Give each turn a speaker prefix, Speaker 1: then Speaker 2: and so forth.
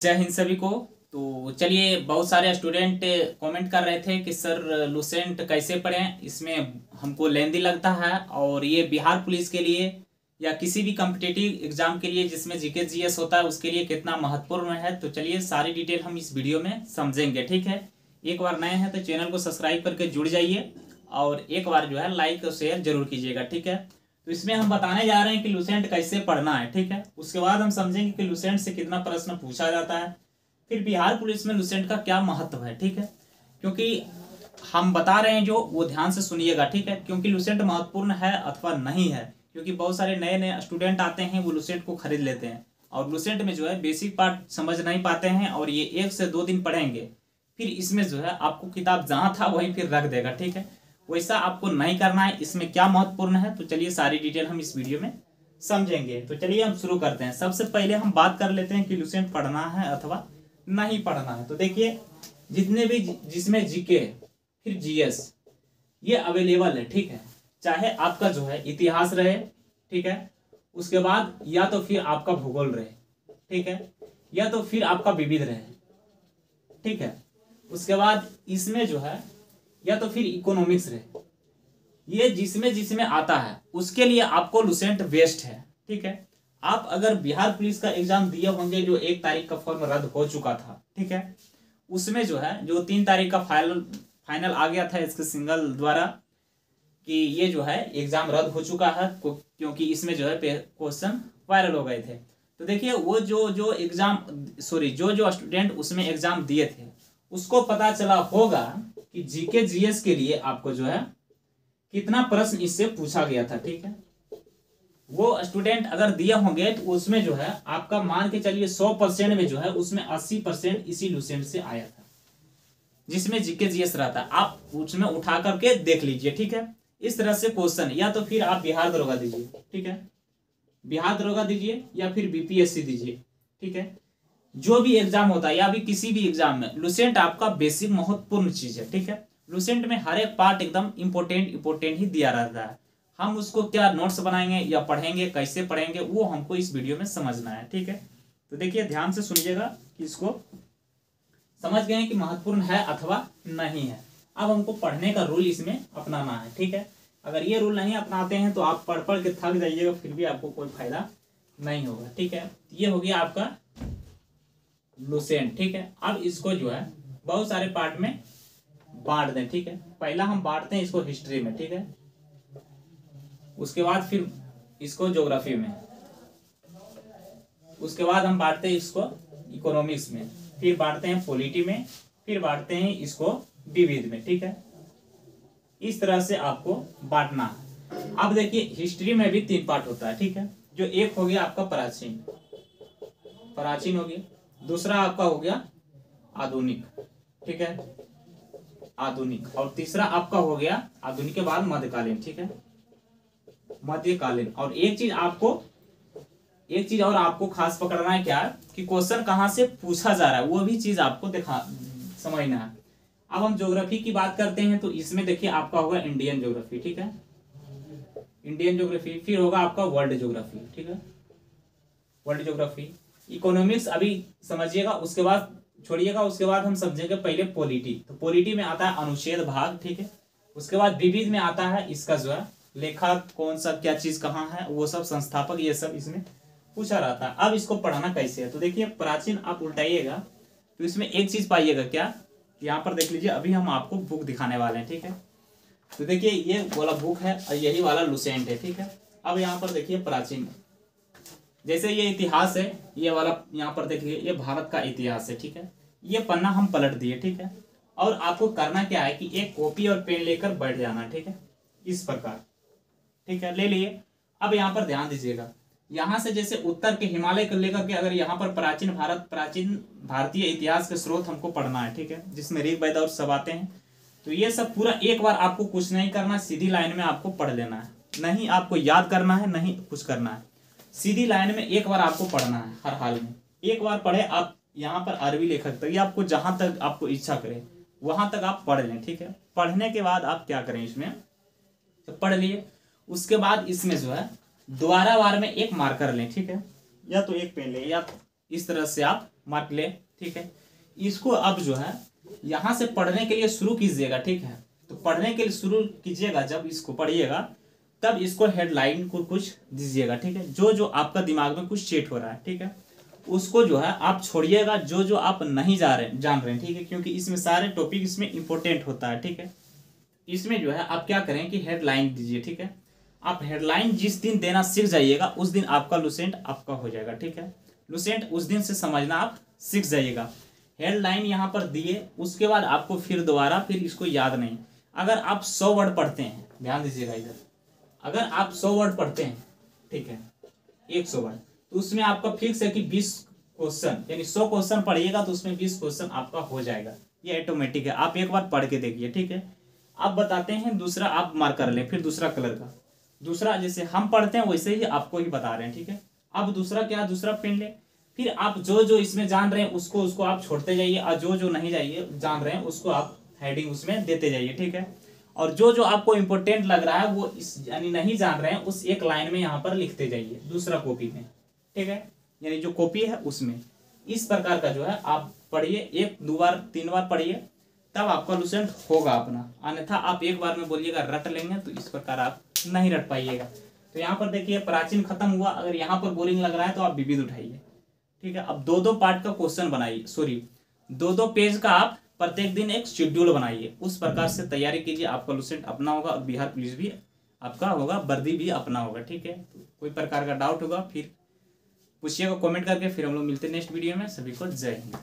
Speaker 1: जय हिंद सभी को। तो चलिए, बहुत सारे स्टूडेंट कमेंट कर रहे थे कि सर लुसेंट कैसे पढ़ें, इसमें हमको लेंदी लगता है और ये बिहार पुलिस के लिए या किसी भी कॉम्पिटिटिव एग्जाम के लिए जिसमें जीके जीएस होता है उसके लिए कितना महत्वपूर्ण है। तो चलिए सारी डिटेल हम इस वीडियो में समझेंगे, ठीक है। एक बार नए हैं तो चैनल को सब्सक्राइब करके जुड़ जाइए और एक बार जो है लाइक और शेयर जरूर कीजिएगा, ठीक है। तो इसमें हम बताने जा रहे हैं कि लुसेंट कैसे पढ़ना है, ठीक है। उसके बाद हम समझेंगे कि लुसेंट से कितना प्रश्न पूछा जाता है, फिर बिहार पुलिस में लुसेंट का क्या महत्व है, ठीक है। क्योंकि हम बता रहे हैं जो वो ध्यान से सुनिएगा, ठीक है। क्योंकि लुसेंट महत्वपूर्ण है अथवा नहीं है, क्योंकि बहुत सारे नए नए स्टूडेंट आते हैं वो लुसेंट को खरीद लेते हैं और लुसेंट में जो है बेसिक पार्ट समझ नहीं पाते हैं और ये 1 से 2 दिन पढ़ेंगे, फिर इसमें जो है आपको किताब जहाँ था वहीं फिर रख देगा, ठीक है। वैसा आपको नहीं करना है। इसमें क्या महत्वपूर्ण है तो चलिए सारी डिटेल हम इस वीडियो में समझेंगे। तो चलिए हम शुरू करते हैं। सबसे पहले हम बात कर लेते हैं कि लुसेंट पढ़ना है अथवा नहीं पढ़ना है। तो देखिए, जितने भी जिसमें जीके फिर जीएस ये अवेलेबल है, ठीक है। चाहे आपका जो है इतिहास रहे, ठीक है, उसके बाद या तो फिर आपका भूगोल रहे, ठीक है, या तो फिर आपका विविध रहे, ठीक है। उसके बाद इसमें जो है या तो फिर इकोनॉमिक्स रहे। ये जिसमें जिसमें आता है उसके लिए आपको लुसेंट बेस्ट है, ठीक है। आप अगर बिहार पुलिस का एग्जाम दिए होंगे जो 1 तारीख का फॉर्म रद्द हो चुका था, ठीक है, उसमें जो है जो 3 तारीख का फाइनल आ गया था इसके सिंगल द्वारा कि ये जो है एग्जाम रद्द हो चुका है क्योंकि इसमें जो है क्वेश्चन वायरल हो गए थे। तो देखिए वो जो एग्जाम जो स्टूडेंट उसमें एग्जाम दिए थे उसको पता चला होगा कि जीके जीएस के लिए आपको जो है कितना प्रश्न इससे पूछा गया था, ठीक है। वो स्टूडेंट अगर दिए होंगे तो उसमें जो है आपका मान के चलिए 100% में जो है उसमें 80% इसी लुसेंट से आया था जिसमें जीके जीएस रहता है। आप उसमें उठा करके देख लीजिए, ठीक है। इस तरह से क्वेश्चन या तो फिर आप बिहार दरोगा दीजिए, ठीक है, बिहार दरोगा दीजिए या फिर बीपीएससी दीजिए, ठीक है। जो भी एग्जाम होता है या भी किसी भी एग्जाम में लुसेंट आपका बेसिक महत्वपूर्ण चीज है, ठीक है। लुसेंट में हर एक पार्ट एकदम इंपोर्टेंट ही दिया रहता है। हम उसको क्या नोट्स बनाएंगे या पढ़ेंगे, कैसे पढ़ेंगे, वो हमको इस वीडियो में समझना है, ठीक है। तो देखिए ध्यान से सुनिएगा कि इसको समझ गए कि महत्वपूर्ण है अथवा नहीं है। अब हमको पढ़ने का रूल इसमें अपनाना है, ठीक है। अगर ये रूल नहीं अपनाते हैं तो आप पढ़ पढ़ के थक जाइएगा, फिर भी आपको कोई फायदा नहीं होगा, ठीक है। ये हो गया आपका लुसेंट, ठीक है। अब इसको जो है बहुत सारे पार्ट में बांट दें, ठीक है। पहला हम बांटते हैं इसको हिस्ट्री में, ठीक है, उसके बाद फिर इसको ज्योग्राफी में, उसके बाद हम बांटते हैं इसको इकोनॉमिक्स में, फिर बांटते हैं पॉलिटी में, फिर बांटते हैं इसको विविध में, ठीक है। इस तरह से आपको बांटना है। अब देखिए हिस्ट्री में भी 3 पार्ट होता है, ठीक है। जो एक हो गया आपका प्राचीन हो गया, दूसरा आपका हो गया आधुनिक, ठीक है, आधुनिक, और तीसरा आपका हो गया आधुनिक के बाद मध्यकालीन, ठीक है, मध्यकालीन। और एक चीज और आपको खास पकड़ना है क्या कि क्वेश्चन कहां से पूछा जा रहा है, वो भी चीज आपको समझना है। अब हम ज्योग्राफी की बात करते हैं तो इसमें देखिए आपका होगा इंडियन ज्योग्राफी, ठीक है, इंडियन ज्योग्राफी, फिर होगा आपका वर्ल्ड ज्योग्राफी, ठीक है, वर्ल्ड ज्योग्राफी। इकोनॉमिक्स अभी समझिएगा, उसके बाद छोड़िएगा, उसके बाद हम समझेंगे पहले पॉलिटी। तो पॉलिटी में आता है अनुच्छेद भाग, ठीक है। उसके बाद विविध में आता है इसका जो है लेखक कौन सा, क्या चीज कहाँ है, वो सब संस्थापक, ये सब इसमें पूछा रहता है। अब इसको पढ़ाना कैसे है तो देखिए प्राचीन आप उल्टाइएगा तो इसमें एक चीज पाइएगा क्या, यहाँ पर देख लीजिए, अभी हम आपको बुक दिखाने वाले हैं, ठीक है। तो देखिए ये वाला बुक है और यही वाला लुसेंट है, ठीक है। अब यहाँ पर देखिए प्राचीन, जैसे ये इतिहास है, ये वाला यहाँ पर देखिए ये भारत का इतिहास है, ठीक है। ये पन्ना हम पलट दिए, ठीक है। और आपको करना क्या है कि एक कॉपी और पेन लेकर बैठ जाना, ठीक है, इस प्रकार, ठीक है, ले लिए। अब यहाँ पर ध्यान दीजिएगा, यहाँ से जैसे उत्तर के हिमालय को लेकर के अगर यहाँ पर प्राचीन भारतीय इतिहास के स्रोत हमको पढ़ना है, ठीक है, जिसमें ऋग वेद और सब आते हैं। तो ये सब पूरा एक बार आपको कुछ नहीं करना, सीधी लाइन में आपको पढ़ लेना है, नहीं आपको याद करना है, नहीं कुछ करना है, सीधी लाइन में एक बार आपको पढ़ना है। हर हाल में एक बार पढ़े आप, यहाँ पर अरबी लेखक तक या आपको जहां तक आपको इच्छा करे वहां तक आप पढ़ लें, ठीक है। पढ़ने के बाद आप क्या करें, इसमें तो पढ़ लिए, उसके बाद इसमें जो है दोबारा बार में एक मार्कर लें, ठीक है, या तो एक पेन लें या इस तरह से आप मार्क ले, ठीक है। इसको अब जो है यहाँ से पढ़ने के लिए शुरू कीजिएगा, ठीक है। तो पढ़ने के लिए शुरू कीजिएगा, जब इसको पढ़िएगा तब इसको हेडलाइन को कुछ दीजिएगा, ठीक है। जो जो आपका दिमाग में कुछ सेट हो रहा है, ठीक है, उसको जो है आप छोड़िएगा, जो जो आप नहीं जान रहे हैं, ठीक है, क्योंकि इसमें सारे टॉपिक इसमें इंपॉर्टेंट होता है, ठीक है। इसमें जो है आप क्या करें कि हेडलाइन दीजिए, ठीक है। आप हेडलाइन जिस दिन देना सीख जाइएगा उस दिन आपका लुसेंट आपका हो जाएगा, ठीक है। लुसेंट उस दिन से समझना आप सीख जाइएगा। हेडलाइन यहाँ पर दिए, उसके बाद आपको फिर दोबारा फिर इसको याद नहीं। अगर आप 100 वर्ड पढ़ते हैं, ध्यान दीजिएगा इधर, अगर आप 100 वर्ड पढ़ते हैं, ठीक है, 100 वर्ड, तो उसमें आपका फिक्स है कि 20 क्वेश्चन, यानी 100 क्वेश्चन पढ़िएगा तो उसमें 20 क्वेश्चन आपका हो जाएगा। ये ऑटोमेटिक है, आप एक बार पढ़ के देखिए, ठीक है। अब बताते हैं दूसरा, आप मार्क कर लें, फिर दूसरा कलर का, दूसरा जैसे हम पढ़ते हैं वैसे ही आपको ही बता रहे हैं, ठीक है। अब दूसरा क्या, दूसरा पेन ले, फिर आप जो जो इसमें जान रहे हैं उसको उसको आप छोड़ते जाइए, और जो जो नहीं जाइए जान रहे हैं उसको आप हेडिंग उसमें देते जाइए, ठीक है। और जो जो आपको इंपॉर्टेंट लग रहा है वो इस यानी नहीं जान रहे हैं उस एक लाइन में यहाँ पर लिखते जाइए दूसरा कॉपी में, ठीक है, यानी जो कॉपी है उसमें। इस प्रकार का जो है आप पढ़िए, 1 2 बार 3 बार पढ़िए, तब आपका लुसेंट होगा अपना। अन्यथा आप एक बार में बोलिएगा रट लेंगे तो इस प्रकार आप नहीं रट पाइएगा। तो यहाँ पर देखिए प्राचीन खत्म हुआ, अगर यहाँ पर बोरिंग लग रहा है तो आप विविध उठाइए, ठीक है। अब 2-2 पार्ट का क्वेश्चन बनाइए, सॉरी 2-2 पेज का आप प्रत्येक दिन एक शेड्यूल बनाइए, उस प्रकार से तैयारी कीजिए, आपका लुसेंट अपना होगा और बिहार पुलिस भी आपका होगा, वर्दी भी अपना होगा, ठीक है। तो कोई प्रकार का डाउट होगा फिर पूछिएगा कमेंट करके, फिर हम लोग मिलते हैं नेक्स्ट वीडियो में। सभी को जय हिंद।